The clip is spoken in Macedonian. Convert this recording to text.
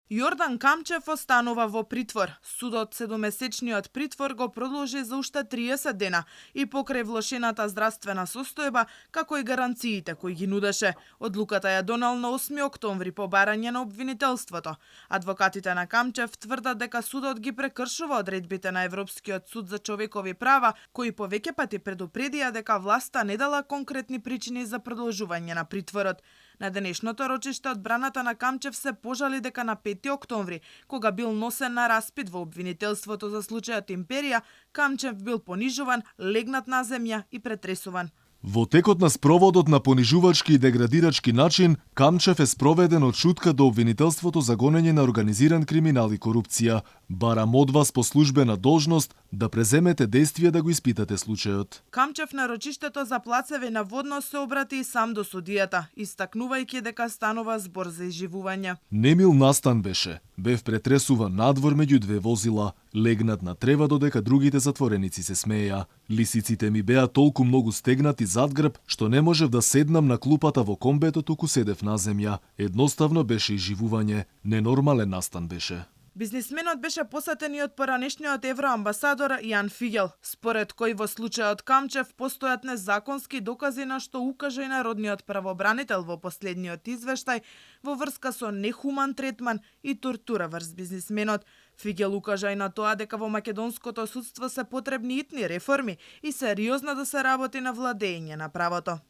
Јордан Камчев останува во притвор. Судот 7-месечниот притвор го продолжи за уште 30 дена и покрај влошената здравствена состојба, како и гаранциите кои ги нудеше. Одлуката ја донел на 8 октомври по барање на обвинителството. Адвокатите на Камчев тврдат дека судот ги прекршува одредбите на Европскиот суд за човекови права, кои повеќе пати предупредија дека власта не дала конкретни причини за продолжување на притворот. На денешното рочиште одбраната на Камчев се пожали дека на 5 октомври, кога бил носен на распит во обвинителството за случајот Империја, Камчев бил понижуван, легнат на земја и претресуван. Во текот на спроводот на понижувачки и деградирачки начин, Камчев е спроведен од шутка до обвинителството за гонење на организиран криминал и корупција. Барам од вас по службена должност да преземете действија да го испитате случајот. Камчев на рочиштето за Плацеви наводно се обрати и сам до судијата, истакнувајќи дека станува збор за изживување. Немил настан беше. Бев претресуван надвор меѓу две возила, легнат на трева додека другите затвореници се смеја. Лисиците ми беа толку многу стегнати зад грб, што не можев да седнам на клупата во комбето, туку седев на земја. Едноставно беше изживување, ненормален настан беше. Бизнисменот беше посетен и од поранешниот евроамбасадор Јан Фигел, според кој во случајот Камчев постојат незаконски докази на што укажа и народниот правобранител во последниот извештај во врска со нехуман третман и тортура врз бизнисменот. Фигел укажа и на тоа дека во македонското судство се потребни итни реформи и сериозно да се работи на владење на правото.